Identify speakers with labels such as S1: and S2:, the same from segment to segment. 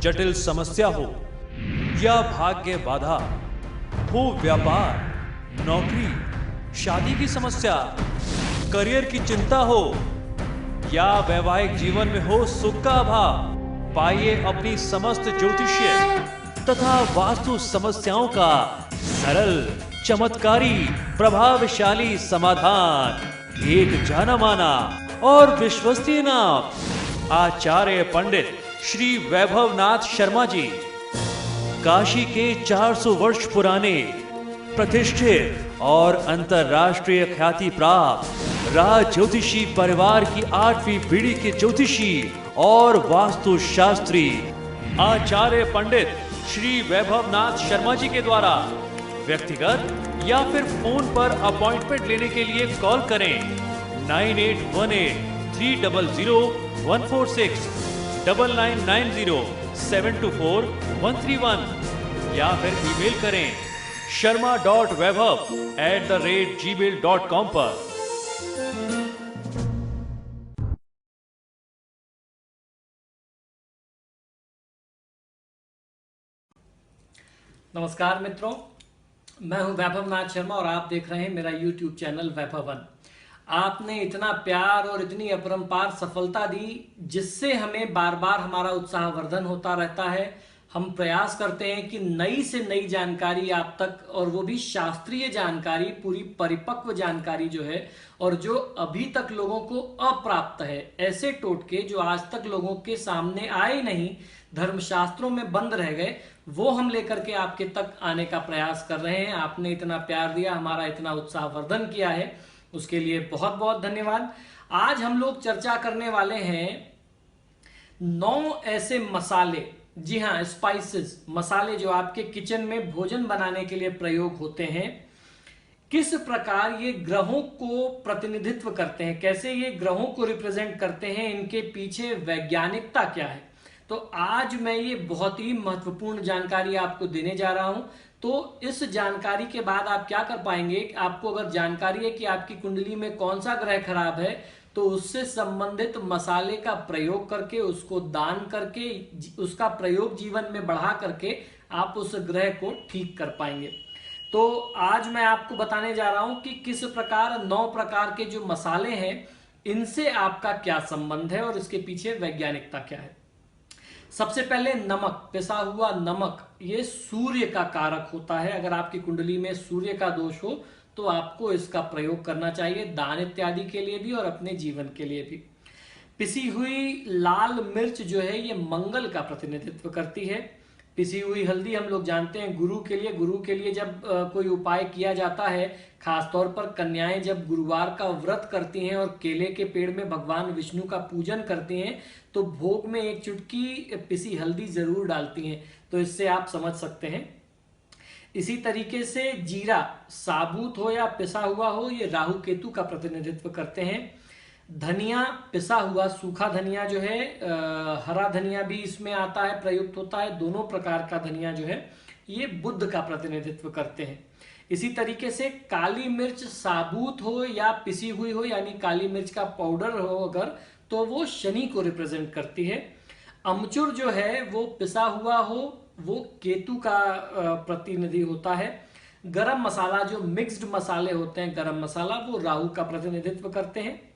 S1: जटिल समस्या हो या भाग्य बाधा, हो व्यापार, नौकरी, शादी की समस्या, करियर की चिंता हो या वैवाहिक जीवन में हो सुख का अभाव, पाइए अपनी समस्त ज्योतिषीय तथा वास्तु समस्याओं का सरल, चमत्कारी, प्रभावशाली समाधान। एक जाना माना और विश्वसनीय नाम, आचार्य पंडित श्री वैभवनाथ शर्मा जी, काशी के 400 वर्ष पुराने प्रतिष्ठित और अंतरराष्ट्रीय ख्याति प्राप्त राज ज्योतिषी परिवार की 8वीं पीढ़ी के ज्योतिषी और वास्तु शास्त्री आचार्य पंडित श्री वैभवनाथ शर्मा जी के द्वारा व्यक्तिगत या फिर फोन पर अपॉइंटमेंट लेने के लिए कॉल करें 9818-300-146, 9990-724-131 या फिर ईमेल करें sharma.vaibhav@gmail.com पर।
S2: नमस्कार मित्रों, मैं हूं वैभवनाथ शर्मा और आप देख रहे हैं मेरा YouTube चैनल वैभवन। आपने इतना प्यार और इतनी अपरंपार सफलता दी जिससे हमें बार बार हमारा उत्साहवर्धन होता रहता है। हम प्रयास करते हैं कि नई से नई जानकारी आप तक, और वो भी शास्त्रीय जानकारी, पूरी परिपक्व जानकारी जो है और जो अभी तक लोगों को अप्राप्त है, ऐसे टोटके जो आज तक लोगों के सामने आए नहीं, धर्मशास्त्रों में बंद रह गए, वो हम लेकर के आपके तक आने का प्रयास कर रहे हैं। आपने इतना प्यार दिया, हमारा इतना उत्साहवर्धन किया है, उसके लिए बहुत बहुत धन्यवाद। आज हम लोग चर्चा करने वाले हैं 9 ऐसे मसाले, जी हाँ, स्पाइसेस, मसाले जो आपके किचन में भोजन बनाने के लिए प्रयोग होते हैं। किस प्रकार ये ग्रहों को प्रतिनिधित्व करते हैं, कैसे ये ग्रहों को रिप्रेजेंट करते हैं, इनके पीछे वैज्ञानिकता क्या है। तो आज मैं ये बहुत ही महत्वपूर्ण जानकारी आपको देने जा रहा हूं। तो इस जानकारी के बाद आप क्या कर पाएंगे, आपको अगर जानकारी है कि आपकी कुंडली में कौन सा ग्रह खराब है, तो उससे संबंधित मसाले का प्रयोग करके, उसको दान करके, उसका प्रयोग जीवन में बढ़ा करके आप उस ग्रह को ठीक कर पाएंगे। तो आज मैं आपको बताने जा रहा हूं कि किस प्रकार 9 प्रकार के जो मसाले हैं, इनसे आपका क्या संबंध है और इसके पीछे वैज्ञानिकता क्या है। सबसे पहले नमक, पिसा हुआ नमक, ये सूर्य का कारक होता है। अगर आपकी कुंडली में सूर्य का दोष हो तो आपको इसका प्रयोग करना चाहिए, दान इत्यादि के लिए भी और अपने जीवन के लिए भी। पिसी हुई लाल मिर्च जो है ये मंगल का प्रतिनिधित्व करती है। पिसी हुई हल्दी हम लोग जानते हैं गुरु के लिए जब कोई उपाय किया जाता है, खासतौर पर कन्याएं जब गुरुवार का व्रत करती हैं और केले के पेड़ में भगवान विष्णु का पूजन करती हैं, तो भोग में एक चुटकी पिसी हल्दी जरूर डालती हैं। तो इससे आप समझ सकते हैं। इसी तरीके से जीरा, साबुत हो या पिसा हुआ हो, ये राहु केतु का प्रतिनिधित्व करते हैं। धनिया, पिसा हुआ सूखा धनिया जो है, हरा धनिया भी इसमें आता है, प्रयुक्त होता है। दोनों प्रकार का धनिया जो है ये बुध का प्रतिनिधित्व करते हैं। इसी तरीके से काली मिर्च साबुत हो या पिसी हुई हो, यानी काली मिर्च का पाउडर हो अगर, तो वो शनि को रिप्रेजेंट करती है। अमचूर जो है वो पिसा हुआ हो, वो केतु का प्रतिनिधि होता है। गरम मसाला, जो मिक्स्ड मसाले होते हैं, गरम मसाला, वो राहु का प्रतिनिधित्व करते हैं।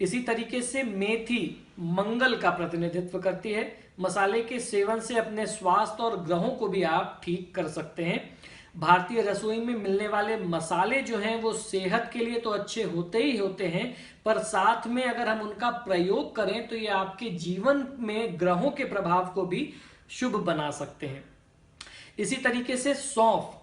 S2: इसी तरीके से मेथी मंगल का प्रतिनिधित्व करती है। मसाले के सेवन से अपने स्वास्थ्य और ग्रहों को भी आप ठीक कर सकते हैं। भारतीय रसोई में मिलने वाले मसाले जो हैं वो सेहत के लिए तो अच्छे होते ही होते हैं, पर साथ में अगर हम उनका प्रयोग करें तो ये आपके जीवन में ग्रहों के प्रभाव को भी शुभ बना सकते हैं। इसी तरीके से सौंफ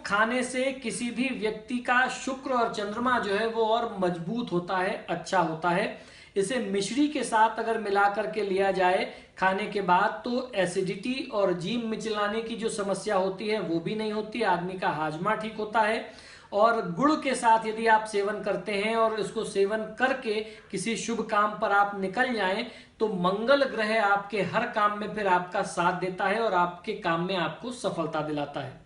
S2: खाने से किसी भी व्यक्ति का शुक्र और चंद्रमा जो है वो और मजबूत होता है, अच्छा होता है। इसे मिश्री के साथ अगर मिला करके लिया जाए खाने के बाद, तो एसिडिटी और जीभ मिचलाने की जो समस्या होती है वो भी नहीं होती, आदमी का हाजमा ठीक होता है। और गुड़ के साथ यदि आप सेवन करते हैं और इसको सेवन करके किसी शुभ काम पर आप निकल जाएं, तो मंगल ग्रह आपके हर काम में फिर आपका साथ देता है और आपके काम में आपको सफलता दिलाता है।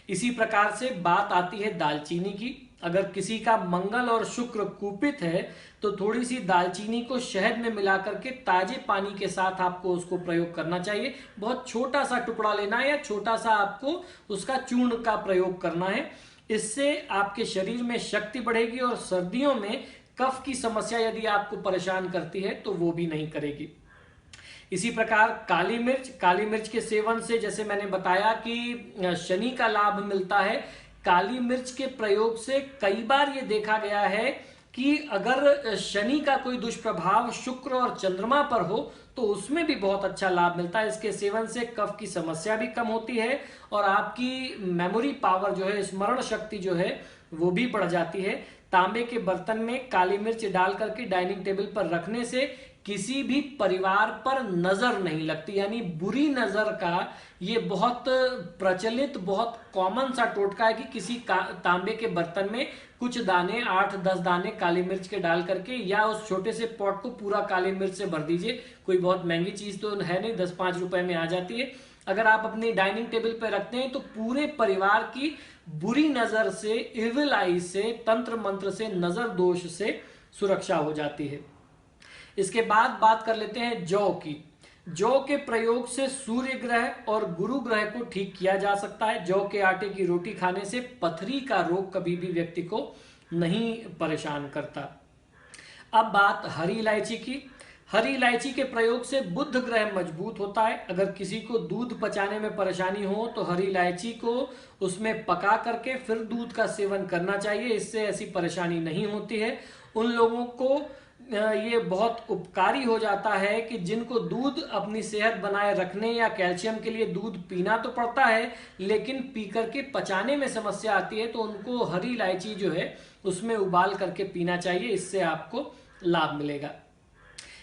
S2: इसी प्रकार से बात आती है दालचीनी की। अगर किसी का मंगल और शुक्र कुपित है तो थोड़ी सी दालचीनी को शहद में मिला करके ताजे पानी के साथ आपको उसको प्रयोग करना चाहिए। बहुत छोटा सा टुकड़ा लेना है या छोटा सा आपको उसका चूर्ण का प्रयोग करना है। इससे आपके शरीर में शक्ति बढ़ेगी और सर्दियों में कफ की समस्या यदि आपको परेशान करती है तो वो भी नहीं करेगी। इसी प्रकार काली मिर्च के सेवन से जैसे मैंने बताया कि शनि का लाभ मिलता है। काली मिर्च के प्रयोग से कई बार ये देखा गया है कि अगर शनि का कोई दुष्प्रभाव शुक्र और चंद्रमा पर हो तो उसमें भी बहुत अच्छा लाभ मिलता है। इसके सेवन से कफ की समस्या भी कम होती है और आपकी मेमोरी पावर जो है, स्मरण शक्ति जो है वो भी बढ़ जाती है। तांबे के बर्तन में काली मिर्च डाल करके डाइनिंग टेबल पर रखने से किसी भी परिवार पर नजर नहीं लगती, यानी बुरी नजर का ये बहुत प्रचलित बहुत कॉमन सा टोटका है कि किसी तांबे के बर्तन में कुछ दाने 8-10 दाने काली मिर्च के डाल करके या उस छोटे से पॉट को पूरा काली मिर्च से भर दीजिए। कोई बहुत महंगी चीज तो है नहीं, 10-5 रुपए में आ जाती है। अगर आप अपनी डाइनिंग टेबल पर रखते हैं तो पूरे परिवार की बुरी नजर से, इविल आई से, तंत्र मंत्र से, नजर दोष से सुरक्षा हो जाती है। इसके बाद बात कर लेते हैं जौ की। जौ के प्रयोग से सूर्य ग्रह और गुरु ग्रह को ठीक किया जा सकता है। जौ के आटे की रोटी खाने से पथरी का रोग कभी भी व्यक्ति को नहीं परेशान करता। अब बात हरी इलायची की। हरी इलायची के प्रयोग से बुध ग्रह मजबूत होता है। अगर किसी को दूध पचाने में परेशानी हो तो हरी इलायची को उसमें पका करके फिर दूध का सेवन करना चाहिए। इससे ऐसी परेशानी नहीं होती है। उन लोगों को ये बहुत उपकारी हो जाता है कि जिनको दूध अपनी सेहत बनाए रखने या कैल्शियम के लिए दूध पीना तो पड़ता है, लेकिन पी करके पचाने में समस्या आती है, तो उनको हरी इलायची जो है उसमें उबाल करके पीना चाहिए। इससे आपको लाभ मिलेगा।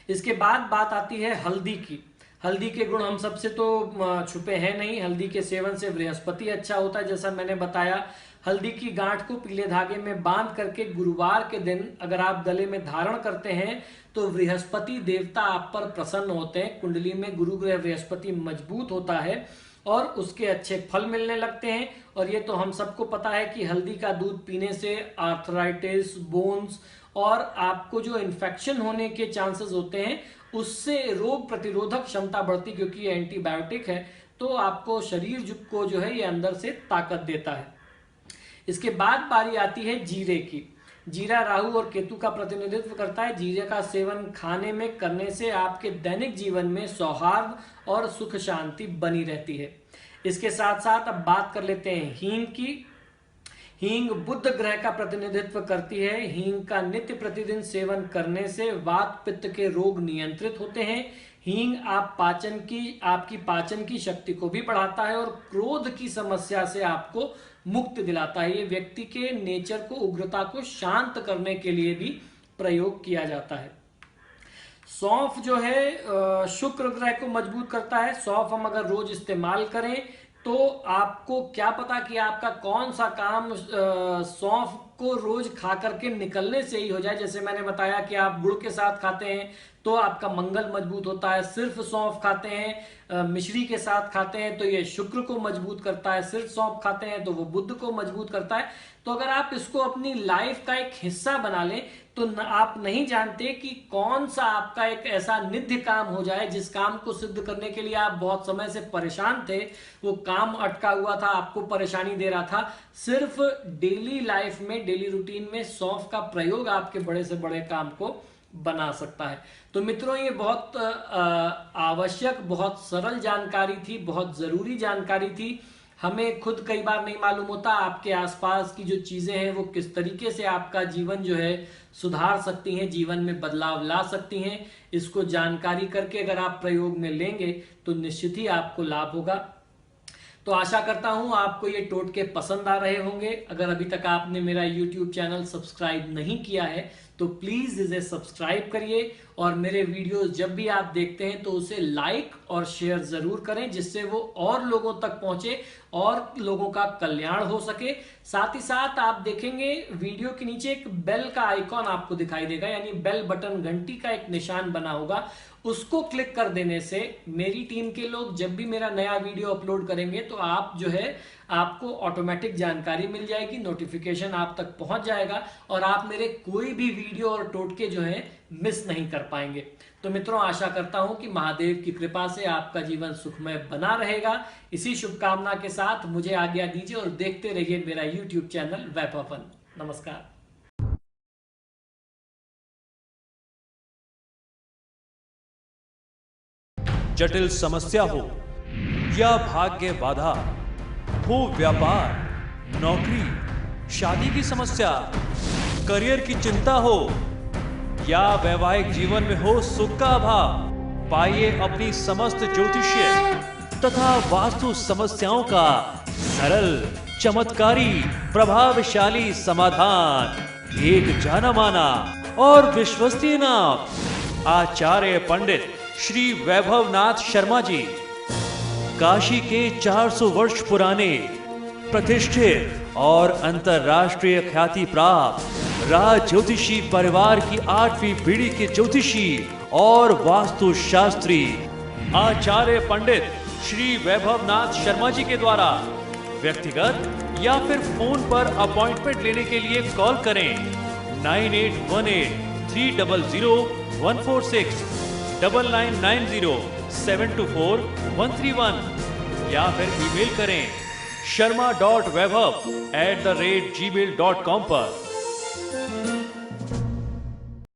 S2: इसके बाद बात आती है हल्दी की। हल्दी के गुण हम सबसे तो छुपे हैं नहीं। हल्दी के सेवन से बृहस्पति अच्छा होता है, जैसा मैंने बताया। हल्दी की गांठ को पीले धागे में बांध करके गुरुवार के दिन अगर आप गले में धारण करते हैं तो बृहस्पति देवता आप पर प्रसन्न होते हैं। कुंडली में गुरु ग्रह बृहस्पति मजबूत होता है और उसके अच्छे फल मिलने लगते हैं। और ये तो हम सबको पता है कि हल्दी का दूध पीने से आर्थराइटिस, बोन्स और आपको जो इन्फेक्शन होने के चांसेस होते हैं उससे रोग प्रतिरोधक क्षमता बढ़ती, क्योंकि ये एंटीबायोटिक है, तो आपको शरीर को जो है ये अंदर से ताकत देता है। इसके बाद बारी आती है जीरे की। जीरा राहु और केतु का प्रतिनिधित्व करता है। जीरे का सेवन खाने में करने से आपके दैनिक जीवन में सौहार्द और सुख शांति बनी रहती है। इसके साथ साथ अब बात कर लेते हैं हींग की। हींग बुध ग्रह का प्रतिनिधित्व करती है। हींग का नित्य प्रतिदिन सेवन करने से वात पित्त के रोग नियंत्रित होते हैं। हींग आपकी पाचन की शक्ति को भी बढ़ाता है और क्रोध की समस्या से आपको मुक्ति दिलाता है। ये व्यक्ति के नेचर को, उग्रता को शांत करने के लिए भी प्रयोग किया जाता है। सौंफ जो है शुक्र ग्रह को मजबूत करता है। सौंफ हम अगर रोज इस्तेमाल करें तो आपको क्या पता कि आपका कौन सा काम सौंफ को रोज खा करके निकलने से ही हो जाए। जैसे मैंने बताया कि आप गुड़ के साथ खाते हैं तो आपका मंगल मजबूत होता है। सिर्फ सौंफ खाते हैं, मिश्री के साथ खाते हैं तो ये शुक्र को मजबूत करता है। सिर्फ सौंफ खाते हैं तो वो बुध को मजबूत करता है। तो अगर आप इसको अपनी लाइफ का एक हिस्सा बना लें तो आप नहीं जानते कि कौन सा आपका एक ऐसा नित्य काम हो जाए जिस काम को सिद्ध करने के लिए आप बहुत समय से परेशान थे, वो काम अटका हुआ था, आपको परेशानी दे रहा था। सिर्फ डेली लाइफ में, डेली रूटीन में सौंफ का प्रयोग आपके बड़े से बड़े काम को बना सकता है। तो मित्रों, ये बहुत आवश्यक, बहुत सरल जानकारी थी, बहुत जरूरी जानकारी थी। हमें खुद कई बार नहीं मालूम होता आपके आसपास की जो चीजें हैं वो किस तरीके से आपका जीवन जो है सुधार सकती हैं, जीवन में बदलाव ला सकती हैं। इसको जानकारी करके अगर आप प्रयोग में लेंगे तो निश्चित ही आपको लाभ होगा। तो आशा करता हूं आपको ये टोटके पसंद आ रहे होंगे। अगर अभी तक आपने मेरा YouTube चैनल सब्सक्राइब नहीं किया है तो प्लीज इसे सब्सक्राइब करिए और मेरे वीडियोस जब भी आप देखते हैं तो उसे लाइक और शेयर जरूर करें, जिससे वो और लोगों तक पहुंचे और लोगों का कल्याण हो सके। साथ ही साथ आप देखेंगे वीडियो के नीचे एक बेल का आइकॉन आपको दिखाई देगा, यानी बेल बटन, घंटी का एक निशान बना होगा। उसको क्लिक कर देने से मेरी टीम के लोग जब भी मेरा नया वीडियो अपलोड करेंगे तो आप जो है आपको ऑटोमेटिक जानकारी मिल जाएगी, नोटिफिकेशन आप तक पहुंच जाएगा और आप मेरे कोई भी वीडियो और टोटके जो है मिस नहीं कर पाएंगे। तो मित्रों, आशा करता हूं कि महादेव की कृपा से आपका जीवन सुखमय बना रहेगा। इसी शुभकामना के साथ मुझे आज्ञा दीजिए और देखते रहिए मेरा YouTube चैनल वैभवन। नमस्कार।
S1: जटिल समस्या हो या भाग्य बाधा, हो व्यापार, नौकरी, शादी की समस्या, करियर की चिंता हो या वैवाहिक जीवन में हो सुख का अभाव, पाइए अपनी समस्त ज्योतिषीय तथा वास्तु समस्याओं का सरल, चमत्कारी, प्रभावशाली समाधान। एक जाना माना और विश्वसनीय नाम, आचार्य पंडित श्री वैभवनाथ शर्मा जी, काशी के 400 वर्ष पुराने प्रतिष्ठित और अंतरराष्ट्रीय ख्याति प्राप्त राज ज्योतिषी परिवार की 8वीं पीढ़ी के ज्योतिषी और वास्तु शास्त्री आचार्य पंडित श्री वैभवनाथ शर्मा जी के द्वारा व्यक्तिगत या फिर फोन पर अपॉइंटमेंट लेने के लिए कॉल करें 9818 300 146 9990 724 131 या फिर ईमेल करें sharma.vaibhav@gmail.com पर।